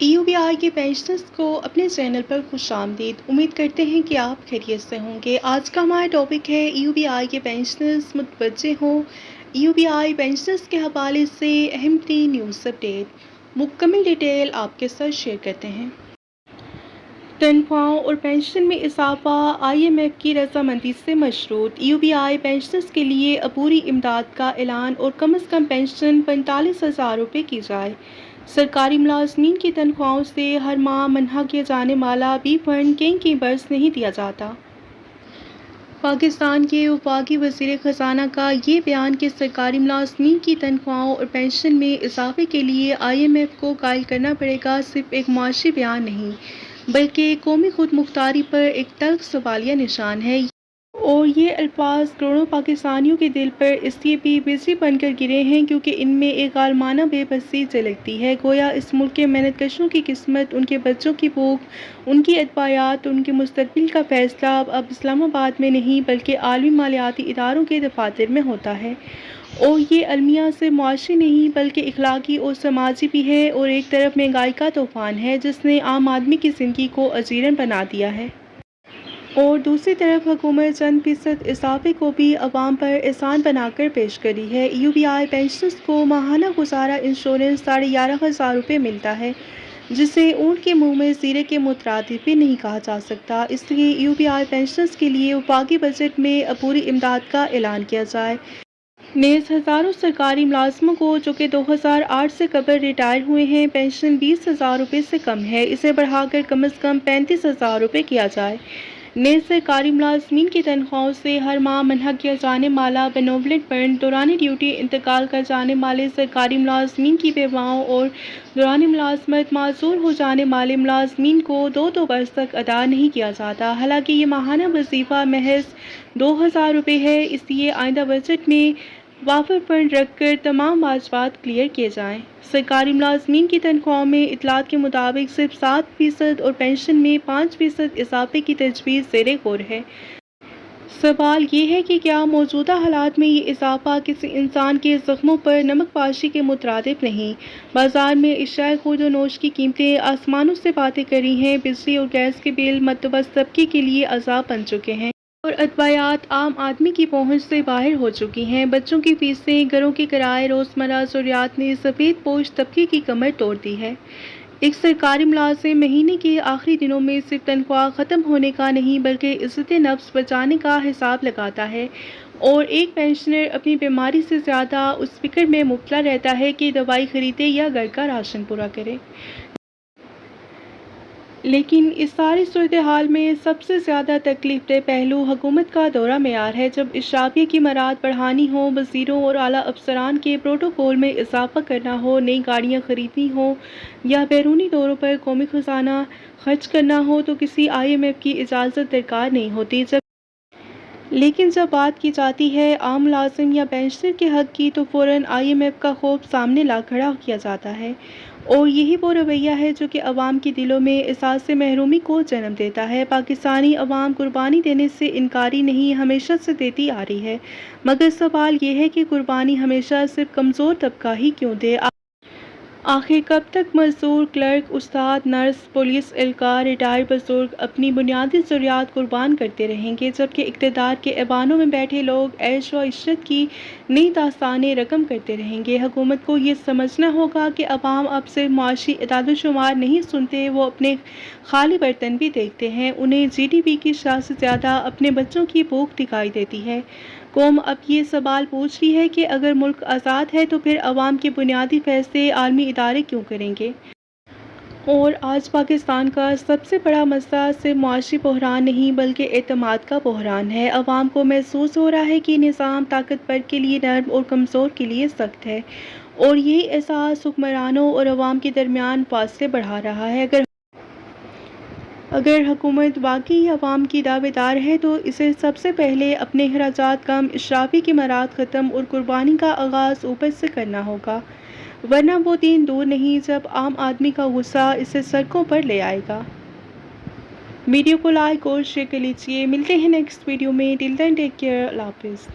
EUBI کے pensioners کو اپنے چینل پر خوش آمدید۔ امید کرتے ہیں کہ آپ خیریت سے ہوں گے۔ آج کا ہمارا ٹاپک ہے EUBI کے پینشنرز متوجہ ہوں۔ EUBI پینشنرز کے حوالے سے اہم ترین نیوز اپڈیٹ، مکمل ڈیٹیل آپ کے ساتھ شیئر کرتے ہیں۔ تنخواہوں اور پینشن میں اضافہ IMF کی رضامندی سے مشروط۔ EUBI پینشنرز کے لیے عبوری امداد کا اعلان اور کم از کم پینشن 45,000 روپے کی جائے۔ سرکاری ملازمین کی تنخواہوں سے ہر ماہ منہا کیا جانے والا بی فنڈ کہیں برس نہیں دیا جاتا۔ پاکستان کے وفاقی وزیر خزانہ کا یہ بیان کہ سرکاری ملازمین کی تنخواہوں اور پینشن میں اضافے کے لیے IMF کو قائل کرنا پڑے گا، صرف ایک معاشی بیان نہیں بلکہ قومی خود مختاری پر ایک تلخ سوالیہ نشان ہے، اور یہ الفاظ کروڑوں پاکستانیوں کے دل پر اس لیے بھی بجلی بن کر گرے ہیں کیونکہ ان میں ایک غالمانہ بے بسی جھلکتی ہے۔ گویا اس ملک کے محنت کشوں کی قسمت، ان کے بچوں کی بھوک، ان کی ادویات اور ان کے مستقبل کا فیصلہ اب اسلام آباد میں نہیں بلکہ عالمی مالیاتی اداروں کے دفاتر میں ہوتا ہے، اور یہ المیہ صرف معاشی نہیں بلکہ اخلاقی اور سماجی بھی ہے، اور ایک طرف مہنگائی کا طوفان ہے جس نے عام آدمی کی زندگی کو اجیرن بنا دیا ہے، اور دوسری طرف حکومت چند فیصد اضافے کو بھی عوام پر احسان بنا کر پیش کری ہے۔ EUBI پینشنرز کو ماہانہ گزارا انشورنس 11,500 روپے ملتا ہے، جسے اونٹ کے منہ میں زیرے کے مترادف بھی نہیں کہا جا سکتا۔ اس لیے EUBI پینشنرز کے لیے وفاقی بجٹ میں عبوری امداد کا اعلان کیا جائے۔ نیز ہزاروں سرکاری ملازموں کو جو کہ 2008 سے قبل ریٹائر ہوئے ہیں، پینشن 20,000 روپے سے کم ہے، اسے بڑھا کر کم از کم 35,000 روپے کیا جائے۔ نیز سرکاری ملازمین کی تنخواہوں سے ہر ماہ منہا کیا جانے والا بینوولنٹ فنڈ، دوران ڈیوٹی انتقال کر جانے والے سرکاری ملازمین کی بیواؤں اور دوران ملازمت معذور ہو جانے والے ملازمین کو 2 برس تک ادا نہیں کیا جاتا۔ حالانکہ یہ ماہانہ وظیفہ محض 2,000 روپے ہے، اس لیے آئندہ بجٹ میں وافر فنڈ رکھ کر تمام واجبات کلیئر کیے جائیں۔ سرکاری ملازمین کی تنخواہوں میں اطلاعات کے مطابق صرف 7% اور پینشن میں 5% اضافے کی تجویز زیر غور ہے۔ سوال یہ ہے کہ کیا موجودہ حالات میں یہ اضافہ کسی انسان کے زخموں پر نمک پاشی کے مترادف نہیں؟ بازار میں اشیائے خورد و نوش کی قیمتیں آسمانوں سے باتیں کر رہی ہیں، بجلی اور گیس کے بل متوسط طبقے کے لیے عذاب بن چکے ہیں، اور ادویات عام آدمی کی پہنچ سے باہر ہو چکی ہیں۔ بچوں کی فیسیں، گھروں کے کرائے، روزمرہ ضروریات نے سفید پوش طبقے کی کمر توڑ دی ہے۔ ایک سرکاری ملازم مہینے کے آخری دنوں میں صرف تنخواہ ختم ہونے کا نہیں بلکہ عزت نفس بچانے کا حساب لگاتا ہے، اور ایک پینشنر اپنی بیماری سے زیادہ اس فکر میں مبتلا رہتا ہے کہ دوائی خریدے یا گھر کا راشن پورا کرے۔ لیکن اس ساری صورتحال میں سب سے زیادہ تکلیف دہ پہلو حکومت کا دورہ معیار ہے۔ جب اشرافیہ کی مراعات بڑھانی ہو، وزیروں اور اعلیٰ افسران کے پروٹوکول میں اضافہ کرنا ہو، نئی گاڑیاں خریدنی ہوں یا بیرونی دوروں پر قومی خزانہ خرچ کرنا ہو تو کسی IMF کی اجازت درکار نہیں ہوتی۔ لیکن جب بات کی جاتی ہے عام ملازم یا پینشنر کے حق کی تو فوراً IMF کا خوف سامنے لا کھڑا کیا جاتا ہے، اور یہی وہ رویہ ہے جو کہ عوام کے دلوں میں احساس محرومی کو جنم دیتا ہے۔ پاکستانی عوام قربانی دینے سے انکاری نہیں، ہمیشہ سے دیتی آ رہی ہے، مگر سوال یہ ہے کہ قربانی ہمیشہ صرف کمزور طبقہ ہی کیوں دے؟ آخر کب تک مزدور، کلرک، استاد، نرس، پولیس اہلکار، ریٹائر بزرگ اپنی بنیادی ضروریات قربان کرتے رہیں گے، جبکہ اقتدار کے ایوانوں میں بیٹھے لوگ عیش و عشرت کی نئی داستانیں رقم کرتے رہیں گے؟ حکومت کو یہ سمجھنا ہوگا کہ عوام اب صرف معاشی اعداد و شمار نہیں سنتے، وہ اپنے خالی برتن بھی دیکھتے ہیں۔ انہیں GDP کی شرح سے زیادہ اپنے بچوں کی بھوک دکھائی دیتی ہے۔ قوم اب یہ سوال پوچھ رہی ہے کہ اگر ملک آزاد ہے تو پھر عوام کے بنیادی فیصلے عالمی ادارے کیوں کریں گے؟ اور آج پاکستان کا سب سے بڑا مسئلہ صرف معاشی بحران نہیں بلکہ اعتماد کا بحران ہے۔ عوام کو محسوس ہو رہا ہے کہ نظام طاقتور کے لیے نرم اور کمزور کے لیے سخت ہے، اور یہی احساس حکمرانوں اور عوام کے درمیان فاصلے بڑھا رہا ہے۔ اگر حکومت واقعی عوام کی دعویدار ہے تو اسے سب سے پہلے اپنے اخراجات کم، اشرافی کی مراعات ختم اور قربانی کا آغاز اوپر سے کرنا ہوگا، ورنہ وہ دن دور نہیں جب عام آدمی کا غصہ اسے سڑکوں پر لے آئے گا۔ ویڈیو کو لائک اور شیئر کر لیجیے۔ ملتے ہیں نیکسٹ ویڈیو میں، ٹل دین ٹیک کیئر، اللہ حافظ۔